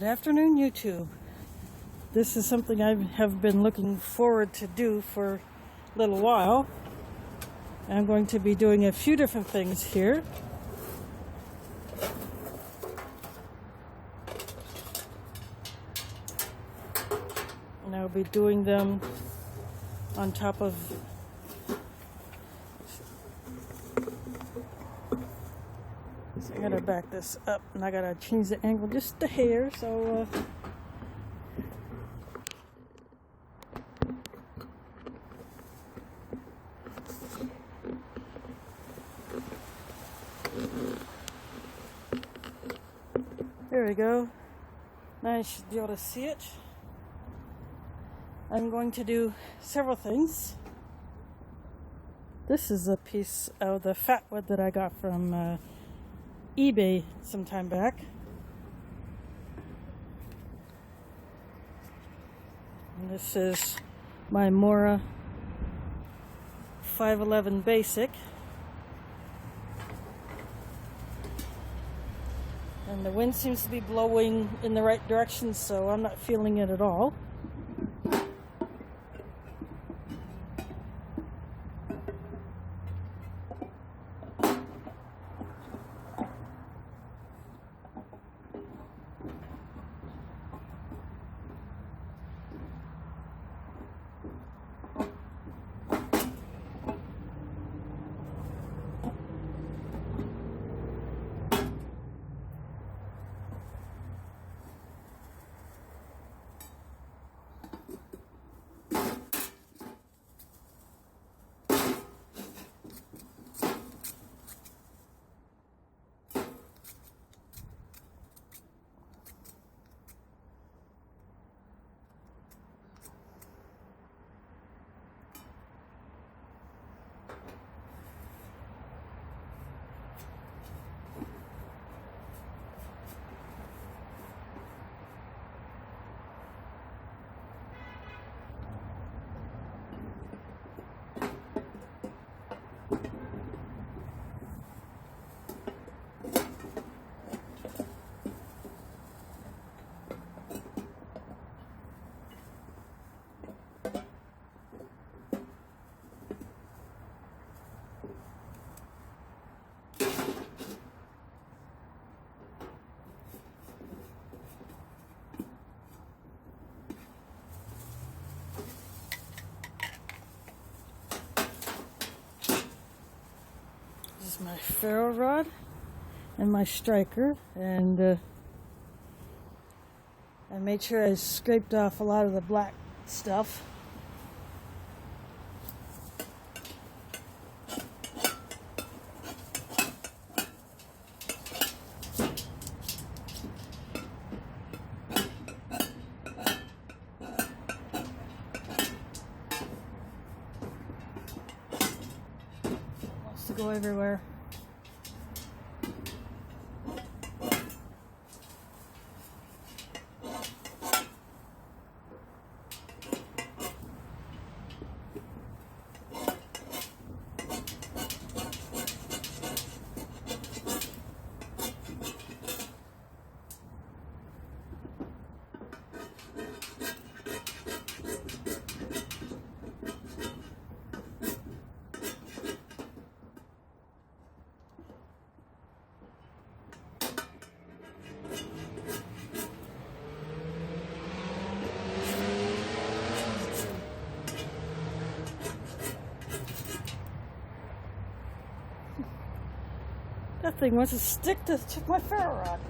Good afternoon, YouTube. This is something I have been looking forward to do for a little while. I'm going to be doing a few different things here. And I'll be doing them on top of so I gotta back this up and I gotta change the angle just a hair, so there we go. Now you should be able to see it. I'm going to do several things. This is a piece of the Fatwood that I got from eBay some time back. And this is my Mora 511 Basic. And the wind seems to be blowing in the right direction, so I'm not feeling it at all. This is my ferro rod and my striker, and I made sure I scraped off a lot of the black stuff. Wants to go everywhere. That thing wants to stick to my ferro rod.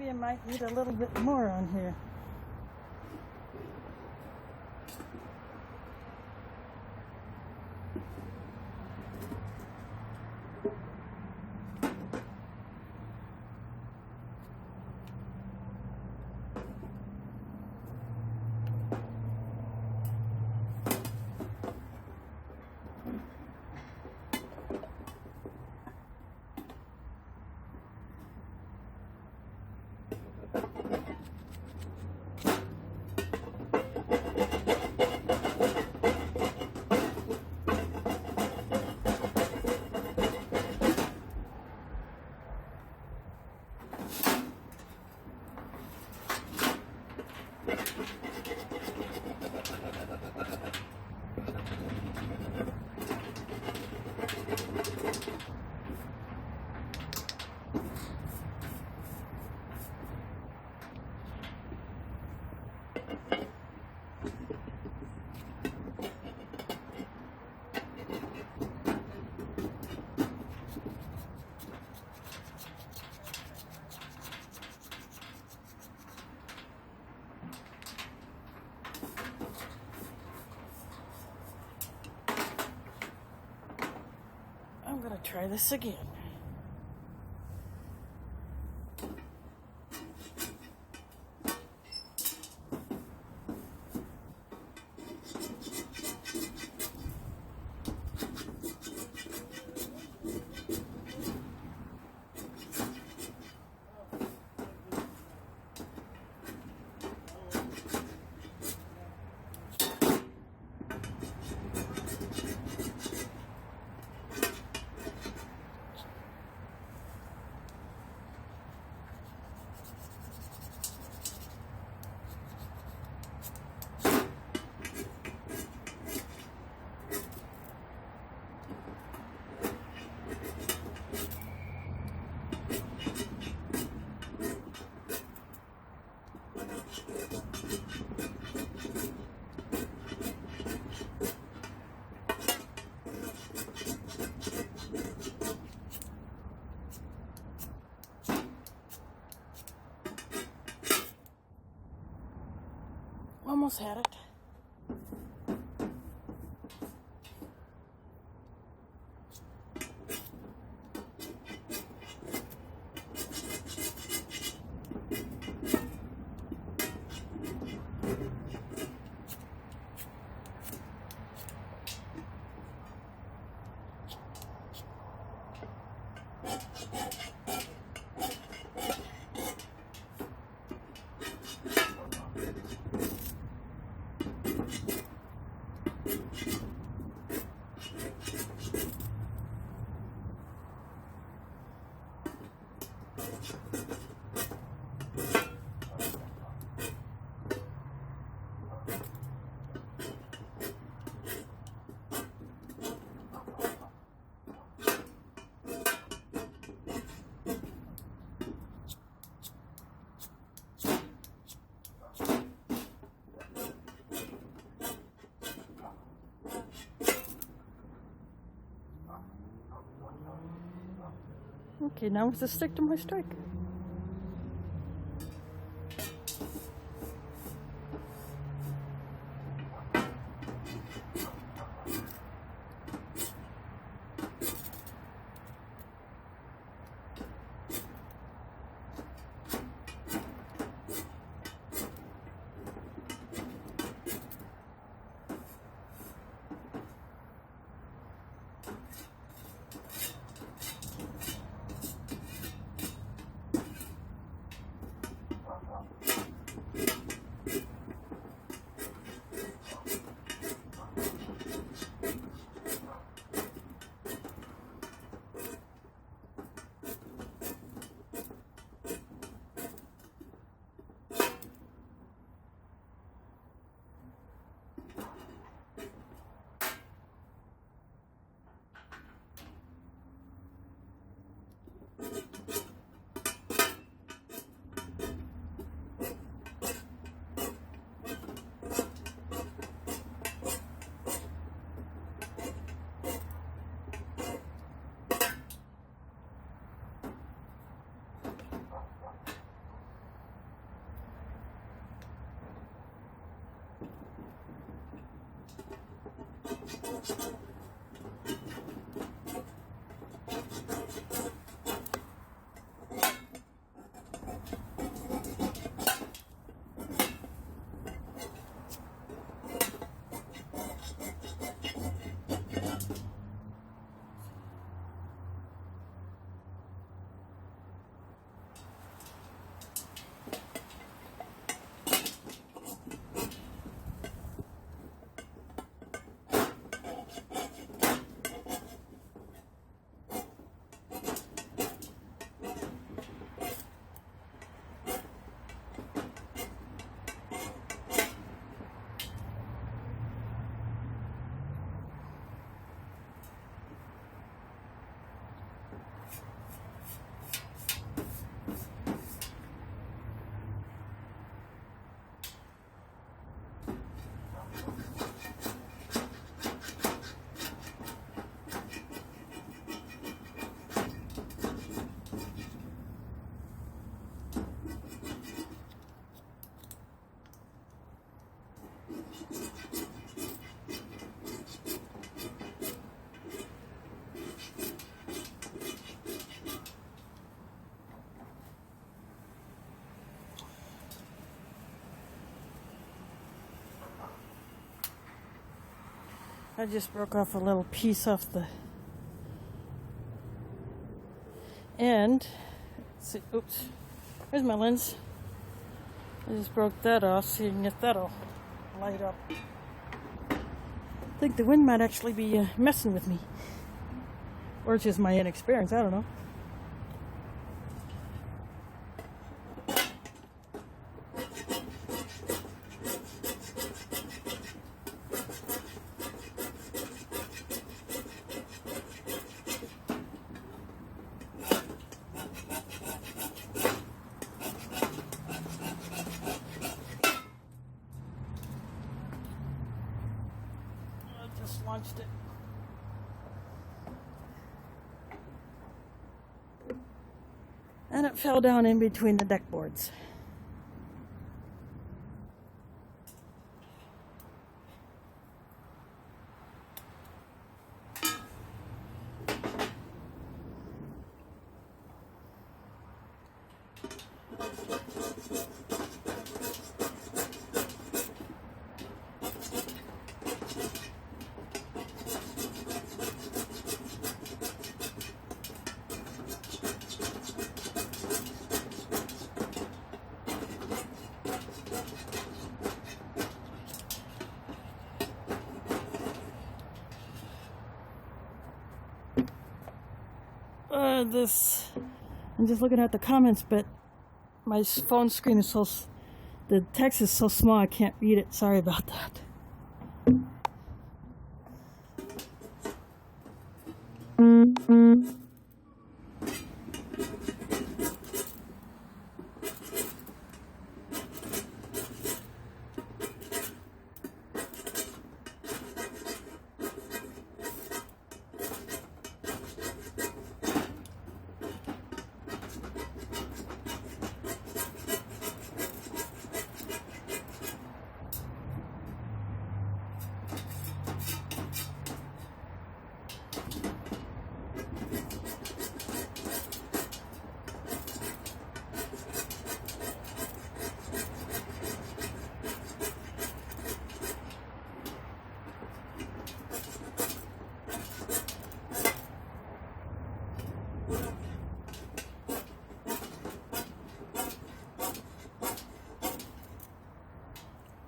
maybe I might need a little bit more on here. I'm going to try this again. Almost had it. Okay, now it's to stick to my striker. I just broke off a little piece off the end. Let's see, oops, there's my lens. I just broke that off, seeing if that'll light up. I think the wind might actually be messing with me. Or it's just my inexperience, I don't know. Just launched it. And it fell down in between the deck boards. I'm just looking at the comments, but my phone screen is the text is so small I can't read it. Sorry about that.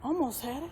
Almost had it.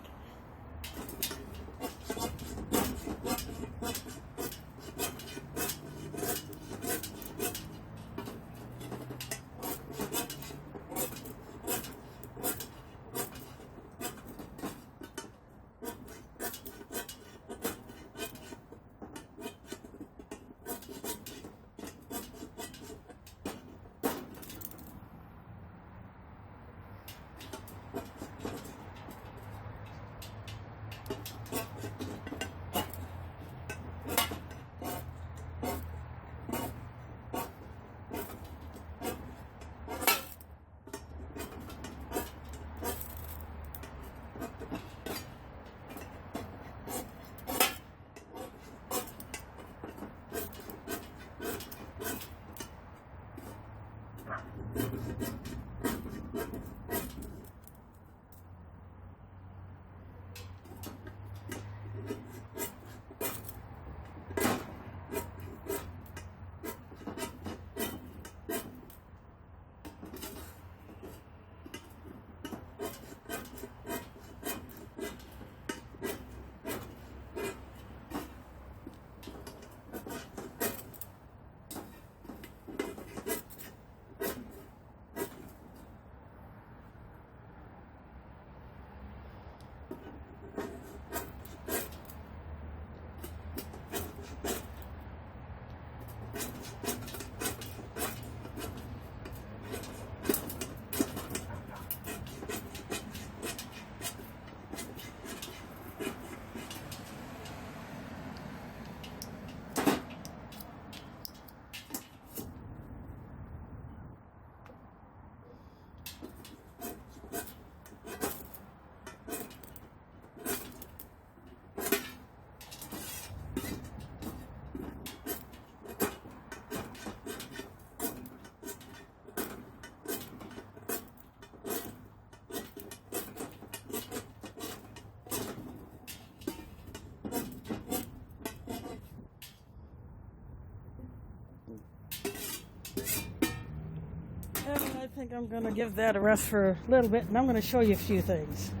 think I'm going to give that a rest for a little bit, and I'm going to show you a few things.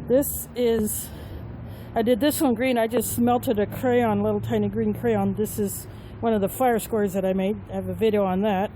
This is, I did this one green. I just melted a crayon, little tiny green crayon. This is one of the fire scores that I made. I have a video on that.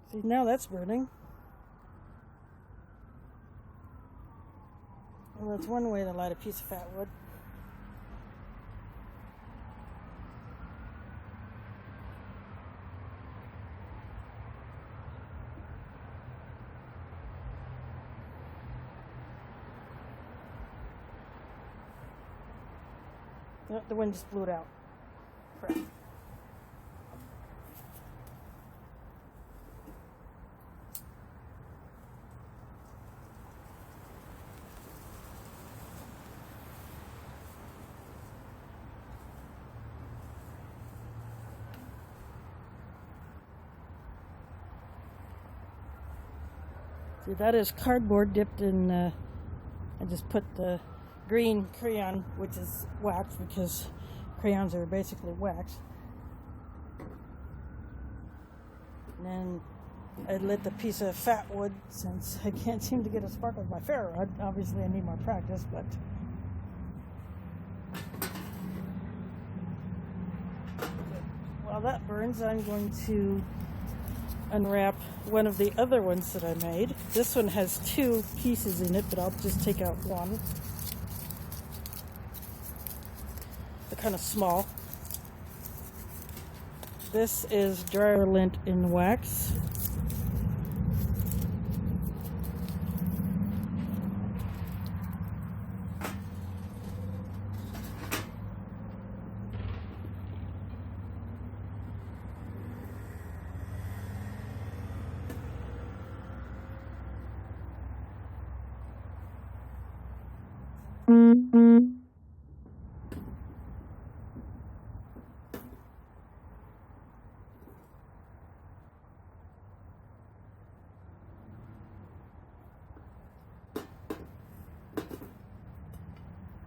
See, now that's burning. Well, that's one way to light a piece of fat wood. Oh, the wind just blew it out. Crap. See, that is cardboard dipped in, I just put the green crayon, which is wax, because crayons are basically wax. And then I lit the piece of fat wood, since I can't seem to get a spark with my ferro rod. Obviously I need more practice, but while that burns, I'm going to unwrap one of the other ones that I made. This one has two pieces in it, but I'll just take out one. They're kind of small. This is dryer lint in wax.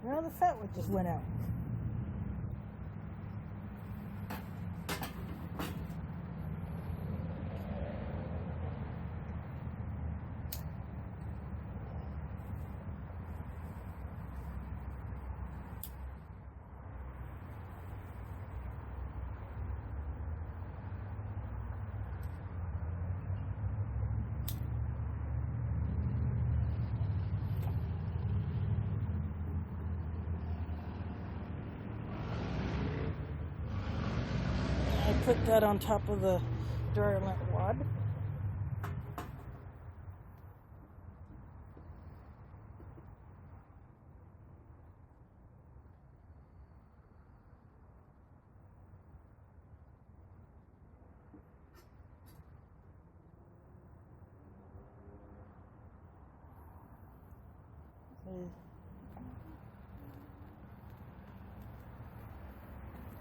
Now the fat wood just went out. Put that on top of the dryer lint wad.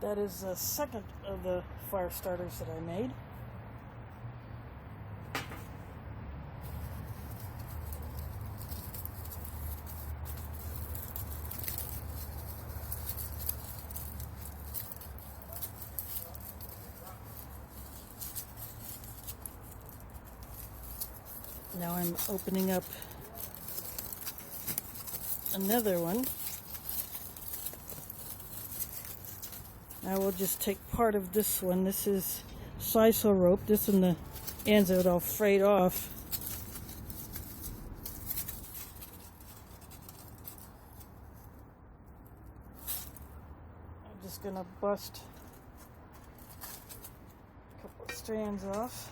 That is the second of the fire starters that I made. Now I'm opening up another one. I will just take part of this one. This is sisal rope. This and the ends of it all frayed off. I'm just gonna bust a couple of strands off.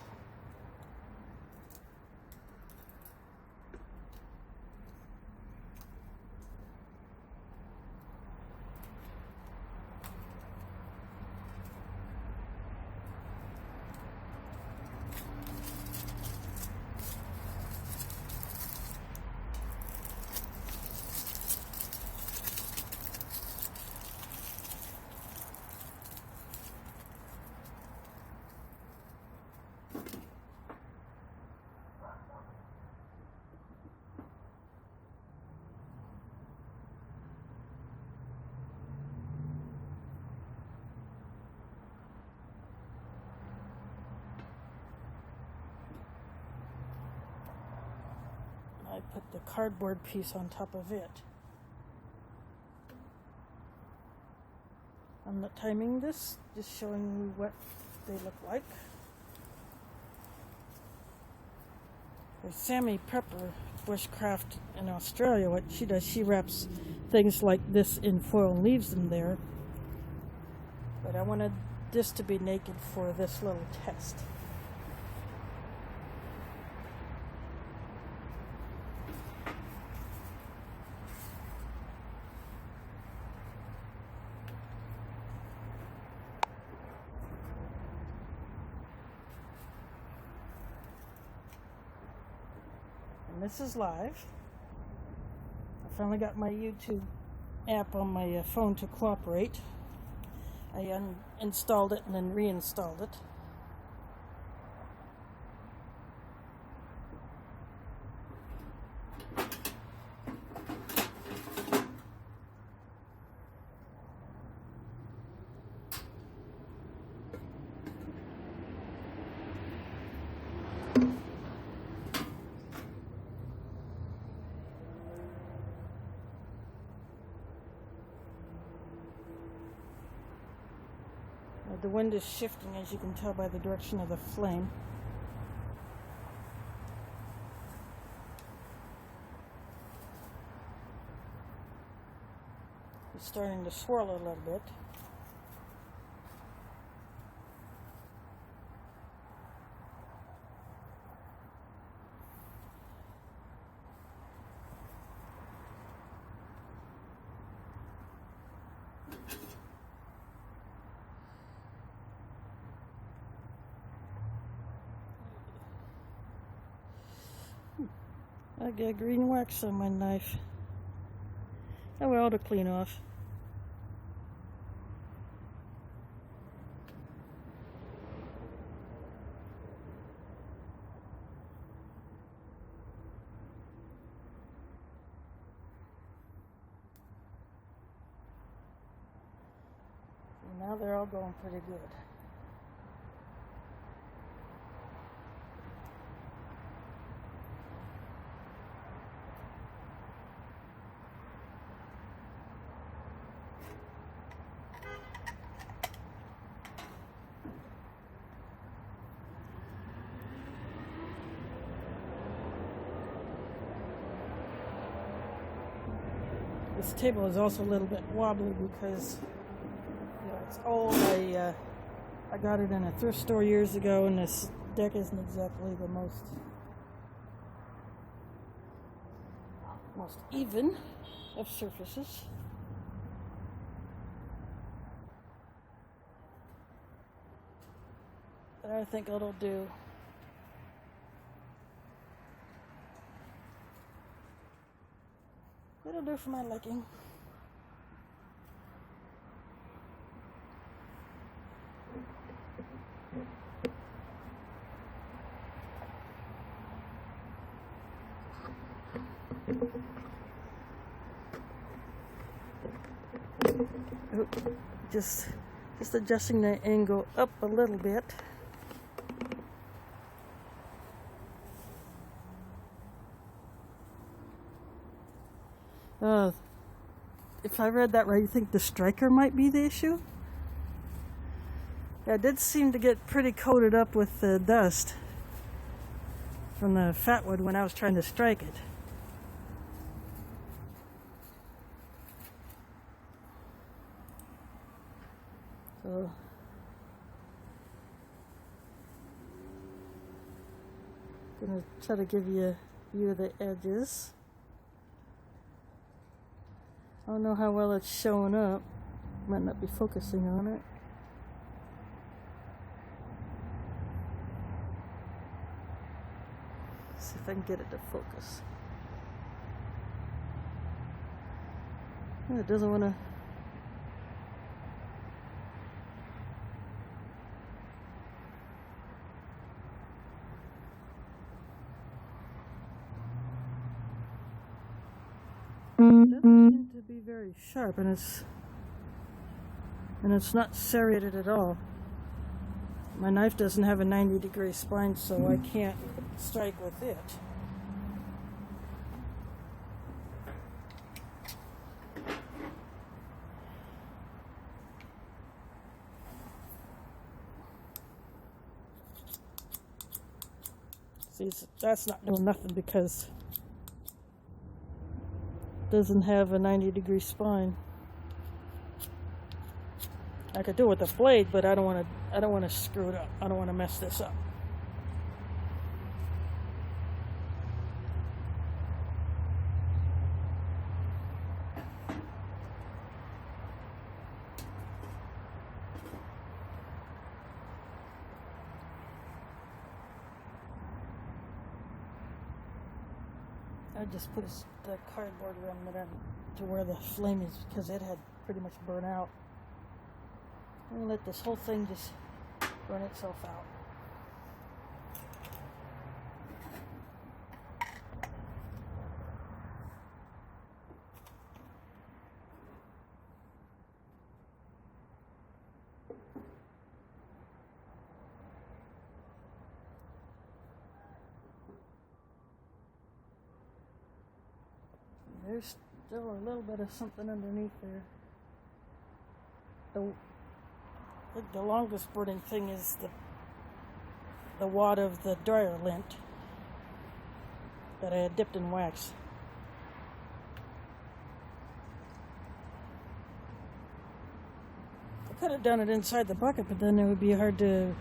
I put the cardboard piece on top of it. I'm not timing this, just showing you what they look like. There's Sammy Pepper, bushcraft in Australia. What she does, she wraps things like this in foil and leaves them there. But I wanted this to be naked for this little test. This is live. I finally got my YouTube app on my phone to cooperate. I uninstalled it and then reinstalled it. The wind is shifting, as you can tell by the direction of the flame. It's starting to swirl a little bit. I got green wax on my knife. Oh well, to clean off. And now they're all going pretty good. This table is also a little bit wobbly because it's old. I got it in a thrift store years ago, and this deck isn't exactly the most even of surfaces. But I think it'll do. It'll do for my liking. Oh, just adjusting the angle up a little bit. If I read that right, you think the striker might be the issue? Yeah, it did seem to get pretty coated up with the dust from the Fatwood when I was trying to strike it. So gonna try to give you a view of the edges. I don't know how well it's showing up. Might not be focusing on it. See if I can get it to focus. It doesn't want to. It doesn't seem to be very sharp, and it's not serrated at all. My knife doesn't have a 90-degree spine, so I can't strike with it. See, that's not doing nothing because it doesn't have a 90-degree spine. I could do it with the blade, but I don't want to screw it up. I don't want to mess this up. I just put the cardboard remnant in to where the flame is because it had pretty much burnt out. I'm gonna let this whole thing just burn itself out. There's still a little bit of something underneath there. I think the longest burning thing is the wad of the dryer lint that I had dipped in wax. I could have done it inside the bucket, but then it would be hard to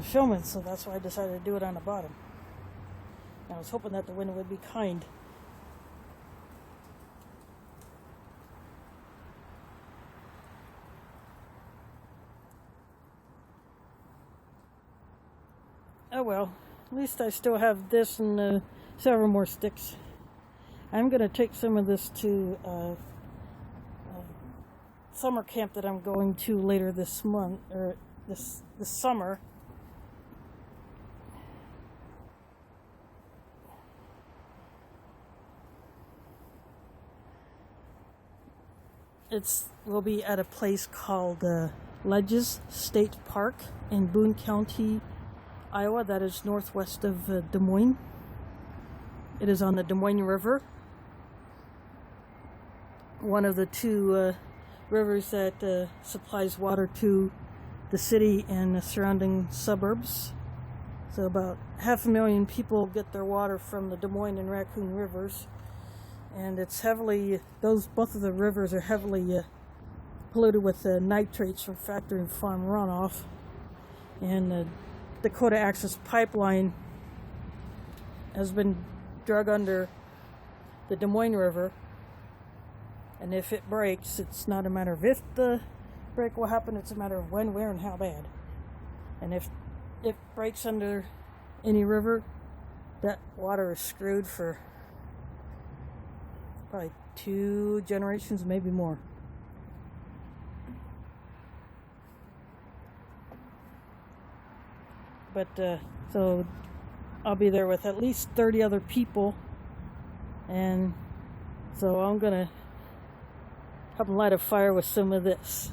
film it, so that's why I decided to do it on the bottom. I was hoping that the wind would be kind. Oh well, at least I still have this and several more sticks. I'm going to take some of this to a summer camp that I'm going to later this month, or this summer. We'll be at a place called Ledges State Park in Boone County, Iowa, that is northwest of Des Moines. It is on the Des Moines River, one of the two rivers that supplies water to the city and the surrounding suburbs. So about 500,000 people get their water from the Des Moines and Raccoon rivers, and it's heavily, both of the rivers are heavily polluted with nitrates from factory and farm runoff, and the Dakota Access Pipeline has been drug under the Des Moines River, and if it breaks, it's not a matter of if the break will happen, it's a matter of when, where, and how bad. And if it breaks under any river, that water is screwed for probably 2 generations, maybe more. But so I'll be there with at least 30 other people And so I'm gonna help them light a fire with some of this.